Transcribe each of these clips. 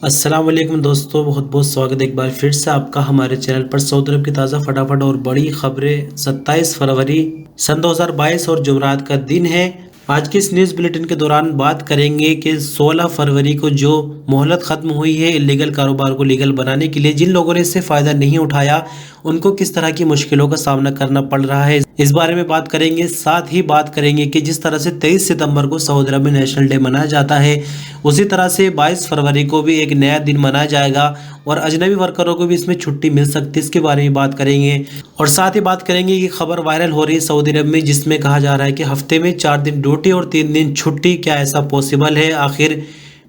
अस्सलाम वालेकुम दोस्तों, बहुत बहुत स्वागत है एक बार फिर से आपका हमारे चैनल पर। सऊदी अरब की ताज़ा फटाफट और बड़ी खबरें 27 फरवरी सन 2022 और जुमेरात का दिन है। आज के इस न्यूज़ बुलेटिन के दौरान बात करेंगे कि 16 फरवरी को जो मोहलत ख़त्म हुई है इलीगल कारोबार को लीगल बनाने के लिए, जिन लोगों ने इससे फ़ायदा नहीं उठाया उनको किस तरह की मुश्किलों का सामना करना पड़ रहा है, इस बारे में बात करेंगे। साथ ही बात करेंगे कि जिस तरह से 23 सितंबर को सऊदी अरब में नेशनल डे मनाया जाता है, उसी तरह से 22 फरवरी को भी एक नया दिन मनाया जाएगा और अजनबी वर्करों को भी इसमें छुट्टी मिल सकती है, इसके बारे में बात करेंगे। और साथ ही बात करेंगे कि खबर वायरल हो रही है सऊदी अरब में, जिसमें कहा जा रहा है कि हफ्ते में 4 दिन ड्यूटी और 3 दिन छुट्टी, क्या ऐसा पॉसिबल है? आखिर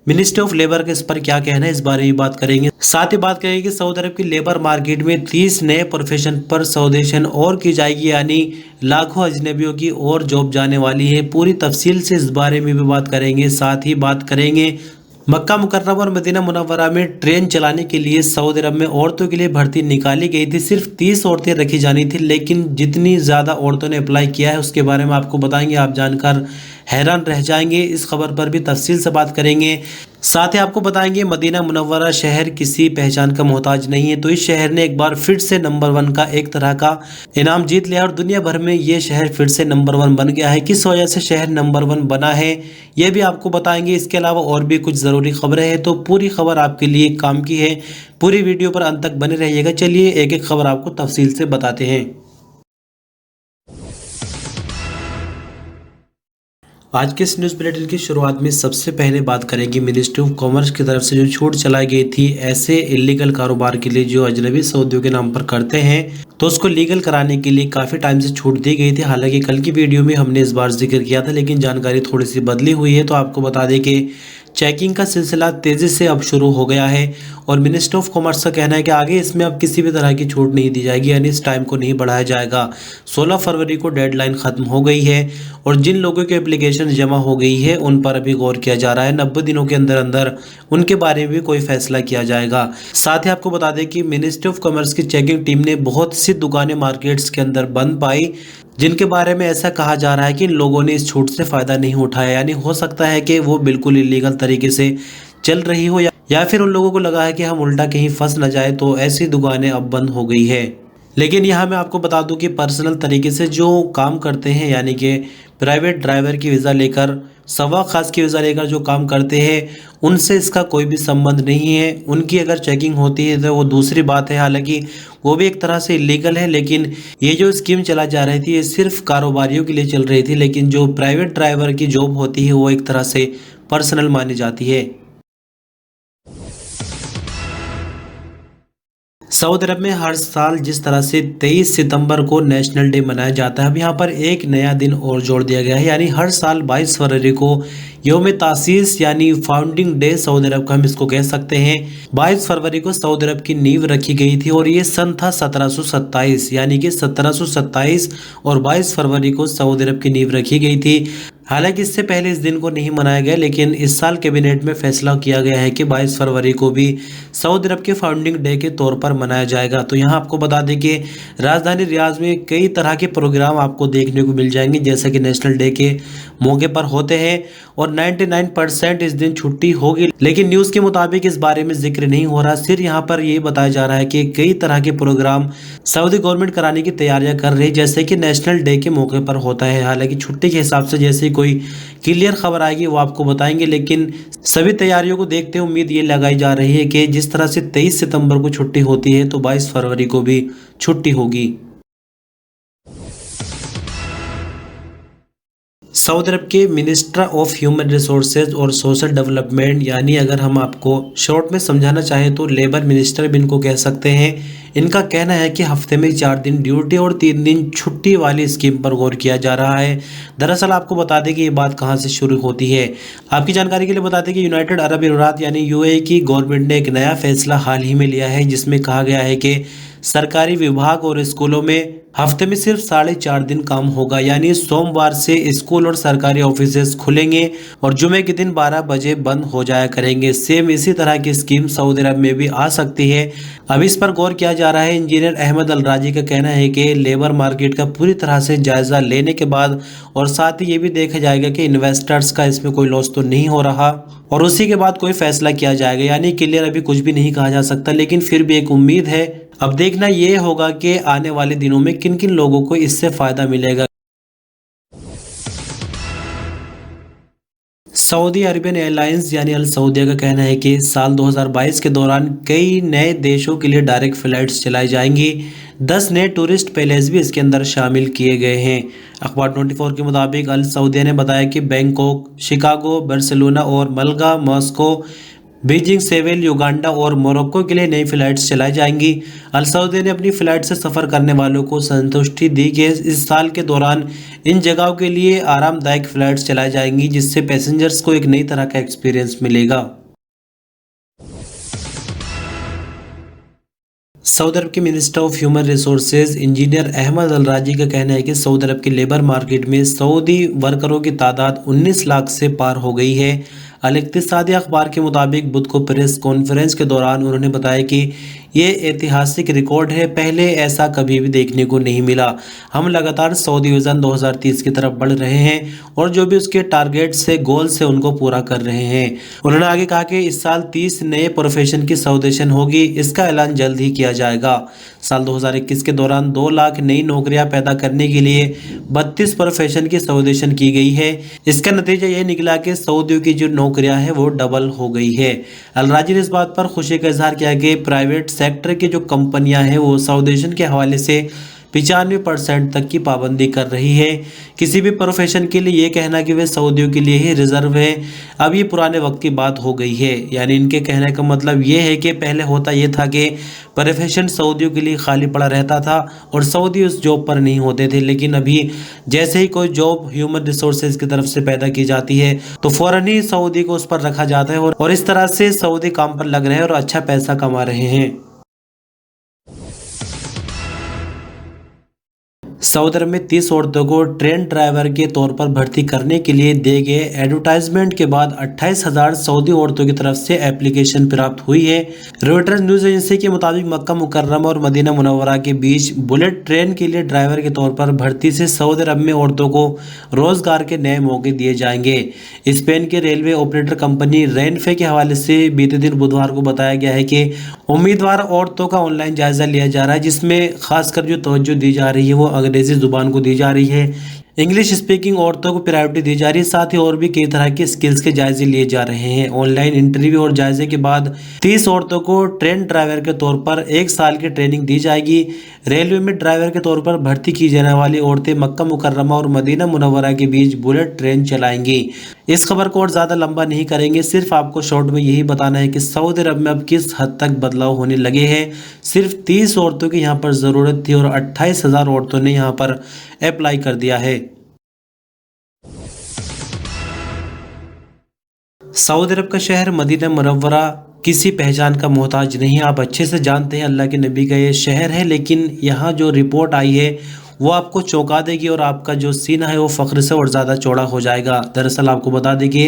मिनिस्ट्री ऑफ लेबर के इस पर क्या कहना है, इस बारे में बात करेंगे। साथ ही बात करेंगे कि सऊदी अरब की लेबर मार्केट में 30 नए प्रोफेशन पर सौदेशन और की जाएगी, यानी लाखों अजनबियों की और जॉब जाने वाली है। पूरी तफसील से इस बारे में भी बात करेंगे। साथ ही बात करेंगे मक्का मुकर्रमा और मदीना मुनव्वरा में ट्रेन चलाने के लिए सऊदी अरब में औरतों के लिए भर्ती निकाली गई थी। सिर्फ 30 औरतें रखी जानी थी, लेकिन जितनी ज़्यादा औरतों ने अप्लाई किया है उसके बारे में आपको बताएंगे। आप जानकर हैरान रह जाएंगे। इस खबर पर भी तफसील से बात करेंगे। साथ ही आपको बताएंगे मदीना मुनव्वरा शहर किसी पहचान का मोहताज नहीं है, तो इस शहर ने एक बार फिर से नंबर 1 का एक तरह का इनाम जीत लिया और दुनिया भर में ये शहर फिर से नंबर 1 बन गया है। किस वजह से शहर नंबर 1 बना है ये भी आपको बताएंगे। इसके अलावा और भी कुछ ज़रूरी खबरें हैं, तो पूरी खबर आपके लिए काम की है। पूरी वीडियो पर अंत तक बने रहिएगा। चलिए एक एक खबर आपको तफसील से बताते हैं। आज के इस न्यूज़ बुलेटिन की शुरुआत में सबसे पहले बात करेंगे मिनिस्ट्री ऑफ कॉमर्स की तरफ से जो छूट चलाई गई थी ऐसे इलीगल कारोबार के लिए जो अजनबी सऊदियों के नाम पर करते हैं, तो उसको लीगल कराने के लिए काफ़ी टाइम से छूट दी गई थी। हालांकि कल की वीडियो में हमने इस बार जिक्र किया था, लेकिन जानकारी थोड़ी सी बदली हुई है। तो आपको बता दें कि चेकिंग का सिलसिला तेज़ी से अब शुरू हो गया है और मिनिस्ट्री ऑफ कॉमर्स का कहना है कि आगे इसमें अब किसी भी तरह की छूट नहीं दी जाएगी, यानी इस टाइम को नहीं बढ़ाया जाएगा। 16 फरवरी को डेडलाइन ख़त्म हो गई है और जिन लोगों की एप्लीकेशन जमा हो गई है उन पर अभी गौर किया जा रहा है। 90 दिनों के अंदर अंदर उनके बारे में भी कोई फैसला किया जाएगा। साथ ही आपको बता दें कि मिनिस्ट्री ऑफ कॉमर्स की चेकिंग टीम ने बहुत सी दुकानें मार्केट्स के अंदर बंद पाई, जिनके बारे में ऐसा कहा जा रहा है कि इन लोगों ने इस छूट से फ़ायदा नहीं उठाया, यानी हो सकता है कि वो बिल्कुल इलीगल तरीके से चल रही हो या फिर उन लोगों को लगा है कि हम उल्टा कहीं फंस न जाए, तो ऐसी दुकानें अब बंद हो गई है। लेकिन यहाँ मैं आपको बता दूं कि पर्सनल तरीके से जो काम करते हैं, यानी कि प्राइवेट ड्राइवर की वीज़ा लेकर, सवा खास की वीज़ा लेकर जो काम करते हैं, उनसे इसका कोई भी संबंध नहीं है। उनकी अगर चेकिंग होती है तो वो दूसरी बात है, हालांकि वो भी एक तरह से इलीगल है। लेकिन ये जो स्कीम चला जा रही थी ये सिर्फ कारोबारियों के लिए चल रही थी, लेकिन जो प्राइवेट ड्राइवर की जॉब होती है वो एक तरह से पर्सनल मानी जाती है। सऊदी अरब में हर साल जिस तरह से 23 सितंबर को नेशनल डे मनाया जाता है, अब यहाँ पर एक नया दिन और जोड़ दिया गया है, यानी हर साल 22 फरवरी को यौम तासीस यानी फाउंडिंग डे सऊदी अरब का हम इसको कह सकते हैं। 22 फरवरी को सऊदी अरब की नींव रखी गई थी और ये सन था 1727, यानी कि 1727 और 22 फरवरी को सऊदी अरब की नींव रखी गई थी। हालांकि इससे पहले इस दिन को नहीं मनाया गया, लेकिन इस साल कैबिनेट में फैसला किया गया है कि 22 फरवरी को भी सऊदी अरब के फाउंडिंग डे के तौर पर मनाया जाएगा। तो यहाँ आपको बता दें कि राजधानी रियाद में कई तरह के प्रोग्राम आपको देखने को मिल जाएंगे, जैसे कि नेशनल डे के मौके पर होते हैं और 99% इस दिन छुट्टी होगी। लेकिन न्यूज़ के मुताबिक इस बारे में जिक्र नहीं हो रहा। सिर्फ यहाँ पर ये बताया जा रहा है कि कई तरह के प्रोग्राम सऊदी गवर्नमेंट कराने की तैयारियां कर रही है, जैसे कि नेशनल डे के मौके पर होता है। हालांकि छुट्टी के हिसाब से जैसे कोई क्लियर खबर आएगी वो आपको बताएंगे, लेकिन सभी तैयारियों को देखते हुए उम्मीद ये लगाई जा रही है कि जिस तरह से 23 सितंबर को छुट्टी होती है तो 22 फरवरी को भी छुट्टी होगी। सऊदी अरब के मिनिस्टर ऑफ ह्यूमन रिसोर्सेज और सोशल डेवलपमेंट, यानी अगर हम आपको शॉर्ट में समझाना चाहें तो लेबर मिनिस्टर भी इनको कह सकते हैं, इनका कहना है कि हफ्ते में 4 दिन ड्यूटी और 3 दिन छुट्टी वाली स्कीम पर गौर किया जा रहा है। दरअसल आपको बता दें कि ये बात कहां से शुरू होती है। आपकी जानकारी के लिए बता दें कि यूनाइटेड अरब अमीरात यानी यूएई की गवर्नमेंट ने एक नया फैसला हाल ही में लिया है, जिसमें कहा गया है कि सरकारी विभाग और स्कूलों में हफ्ते में सिर्फ 4.5 दिन काम होगा, यानी सोमवार से स्कूल और सरकारी ऑफिसेज खुलेंगे और जुमे के दिन 12 बजे बंद हो जाया करेंगे। सेम इसी तरह की स्कीम सऊदी अरब में भी आ सकती है। अब इस पर गौर किया जा रहा है। इंजीनियर अहमद अल राजी का कहना है कि लेबर मार्केट का पूरी तरह से जायजा लेने के बाद और साथ ही ये भी देखा जाएगा कि इन्वेस्टर्स का इसमें कोई लॉस तो नहीं हो रहा और उसी के बाद कोई फैसला किया जाएगा। यानी क्लियर अभी कुछ भी नहीं कहा जा सकता, लेकिन फिर भी एक उम्मीद है। अब देखना ये होगा कि आने वाले दिनों में किन किन लोगों को इससे फायदा मिलेगा। सऊदी अरबियन एयरलाइंस यानी अल सऊदिया का कहना है कि साल 2022 के दौरान कई नए देशों के लिए डायरेक्ट फ्लाइट्स चलाई जाएंगी। 10 नए टूरिस्ट पैलेस भी इसके अंदर शामिल किए गए हैं। अखबार 24 के मुताबिक अल सऊदिया ने बताया कि बैंकॉक, शिकागो, बार्सिलोना और मलगा, मॉस्को, बीजिंग, सेवेल, युगांडा और मोरक्को के लिए नई फ्लाइट्स चलाई जाएंगी। अल सऊदिया ने अपनी फ्लाइट से सफ़र करने वालों को संतुष्टि दी कि इस साल के दौरान इन जगहों के लिए आरामदायक फ्लाइट्स चलाई जाएंगी, जिससे पैसेंजर्स को एक नई तरह का एक्सपीरियंस मिलेगा। सऊदी अरब के minister of human resources engineer Ahmed Al Raji का कहना है कि सऊदी अरब के लेबर मार्केट में सऊदी वर्करों की तादाद 19 लाख से पार हो गई है। अल इक्तिसादी अखबार के मुताबिक बुध को प्रेस कॉन्फ्रेंस के दौरान उन्होंने बताया कि ये ऐतिहासिक रिकॉर्ड है, पहले ऐसा कभी भी देखने को नहीं मिला। हम लगातार सऊदी विजन 2030 की तरफ बढ़ रहे हैं और जो भी उसके टारगेट से गोल से उनको पूरा कर रहे हैं। उन्होंने आगे कहा कि इस साल 30 नए प्रोफेशन की सौदेशन होगी, इसका ऐलान जल्द ही किया जाएगा। साल 2021 के दौरान 2 लाख नई नौकरियां पैदा करने के लिए 32 प्रोफेशन की सौदेशन की गई है। इसका नतीजा ये निकला कि सऊदियों की जो नौकरियां हैं वो डबल हो गई है। अल राजी ने इस बात पर खुशी का इजहार किया कि प्राइवेट सेक्टर की जो कंपनियां हैं वो सौदेशन के हवाले से 95% तक की पाबंदी कर रही है। किसी भी प्रोफेशन के लिए ये कहना कि वे सऊदियों के लिए ही रिजर्व है, अब ये पुराने वक्त की बात हो गई है। यानी इनके कहने का मतलब ये है कि पहले होता ये था कि प्रोफेशन सऊदियों के लिए खाली पड़ा रहता था और सऊदी उस जॉब पर नहीं होते थे, लेकिन अभी जैसे ही कोई जॉब ह्यूमन रिसोर्सेज की तरफ से पैदा की जाती है तो फौरन ही सऊदी को उस पर रखा जाता है और इस तरह से सऊदी काम पर लग रहे हैं और अच्छा पैसा कमा रहे हैं। सऊदी अरब में 30 औरतों को ट्रेन ड्राइवर के तौर पर भर्ती करने के लिए दिए गए एडवर्टाइजमेंट के बाद 28,000 सऊदी औरतों की तरफ से एप्लीकेशन प्राप्त हुई है। रॉयटर्स न्यूज एजेंसी के मुताबिक मक्का मुकर्रमा और मदीना मुनव्वरा के बीच बुलेट ट्रेन के लिए ड्राइवर के तौर पर भर्ती से सऊदी अरब में औरतों को रोजगार के नए मौके दिए जाएंगे। स्पेन के रेलवे ऑपरेटर कंपनी रेनफे के हवाले से बीते दिन बुधवार को बताया गया है कि उम्मीदवार औरतों का ऑनलाइन जायजा लिया जा रहा है, जिसमें खासकर जो तवज्जो दी जा रही है वो अंग्रेजी जुबान को दी जा रही है। इंग्लिश स्पीकिंग औरतों को प्रायोरिटी दी जा रही है। साथ ही और भी कई तरह के स्किल्स के जायजे लिए जा रहे हैं। ऑनलाइन इंटरव्यू और जायजे के बाद 30 औरतों को ट्रेन ड्राइवर के तौर पर 1 साल की ट्रेनिंग दी जाएगी। रेलवे में ड्राइवर के तौर पर भर्ती की जाने वाली औरतें मक्का मुकर्रमा और मदीना मुनव्वरा के बीच बुलेट ट्रेन चलाएंगी। इस खबर को और ज़्यादा लंबा नहीं करेंगे, सिर्फ आपको शॉर्ट में यही बताना है कि सऊदी अरब में अब किस हद तक बदलाव होने लगे हैं। सिर्फ 30 औरतों की यहाँ पर ज़रूरत थी और 28,000 औरतों ने यहाँ पर अप्लाई कर दिया है। सऊदी अरब का शहर मदीना मुनव्वरा किसी पहचान का मोहताज नहीं। आप अच्छे से जानते हैं अल्लाह के नबी का ये शहर है, लेकिन यहाँ जो रिपोर्ट आई है वो आपको चौंका देगी और आपका जो सीना है वो फ़ख्र से और ज़्यादा चौड़ा हो जाएगा। दरअसल आपको बता दें कि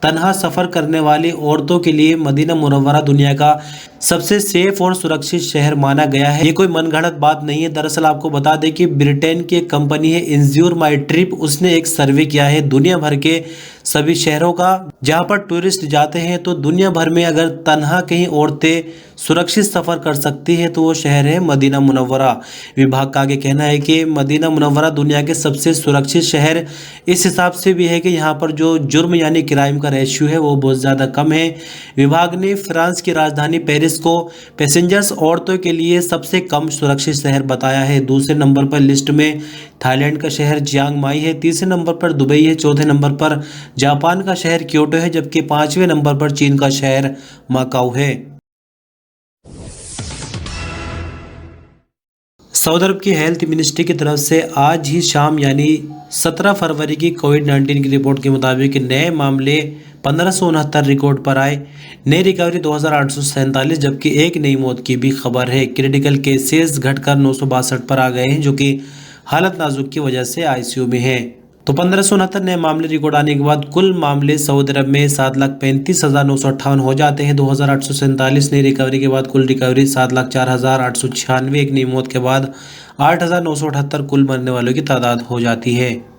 तन्हा सफ़र करने वाली औरतों के लिए मदीना मुनव्वरा दुनिया का सबसे सेफ और सुरक्षित शहर माना गया है। ये कोई मनगढ़ंत बात नहीं है। दरअसल आपको बता दें कि ब्रिटेन की एक कंपनी है इंश्योर माई ट्रिप, उसने एक सर्वे किया है दुनिया भर के सभी शहरों का जहां पर टूरिस्ट जाते हैं, तो दुनिया भर में अगर तन्हा कहीं औरतें सुरक्षित सफ़र कर सकती है तो वो शहर है मदीना मुनव्वरा। विभाग का आगे कहना है कि मदीना मुनव्वरा दुनिया के सबसे सुरक्षित शहर इस हिसाब से भी है कि यहाँ पर जो जुर्म यानी क्राइम का रेशियो है वो बहुत ज़्यादा कम है। विभाग ने फ्रांस की राजधानी पेरिस को पैसेंजर्स औरतों के लिए सबसे कम सुरक्षित शहर बताया है। दूसरे नंबर पर लिस्ट में थाईलैंड का शहर चियांग माई है, तीसरे नंबर पर दुबई है, चौथे नंबर पर जापान का शहर क्योटो है, जबकि 5वें नंबर पर चीन का शहर माकाओ है। सऊदी अरब की हेल्थ मिनिस्ट्री की तरफ से आज ही शाम यानी 17 फरवरी की कोविड-19 की रिपोर्ट के मुताबिक नए मामले 1569 रिकॉर्ड पर आए। नई रिकवरी 2847, जबकि एक नई मौत की भी खबर है। क्रिटिकल केसेस घटकर 962 पर आ गए हैं, जो कि हालत नाजुक की वजह से आईसीयू में है। तो 1569 नए मामले रिकॉर्ड आने के बाद कुल मामले सऊदी अरब में 7,35,958 हो जाते हैं। 2847 नई रिकवरी के बाद कुल रिकवरी 7,04,896, एक नई मौत के बाद 8,978 कुल मरने वालों की तादाद हो जाती है।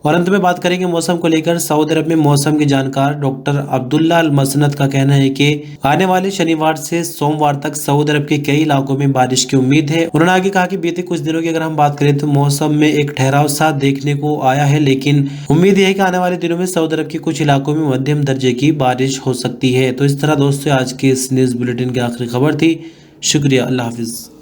और अंत में बात करेंगे मौसम को लेकर। सऊदी अरब में मौसम के जानकार डॉक्टर अब्दुल्ला अल मसनद का कहना है कि आने वाले शनिवार से सोमवार तक सऊदी अरब के कई इलाकों में बारिश की उम्मीद है। उन्होंने आगे कहा कि बीते कुछ दिनों की अगर हम बात करें तो मौसम में एक ठहराव सा देखने को आया है, लेकिन उम्मीद है कि आने वाले दिनों में सऊदी अरब के कुछ इलाकों में मध्यम दर्जे की बारिश हो सकती है। तो इस तरह दोस्तों आज की इस न्यूज बुलेटिन की आखिरी खबर थी। शुक्रिया, अल्लाह हाफिज।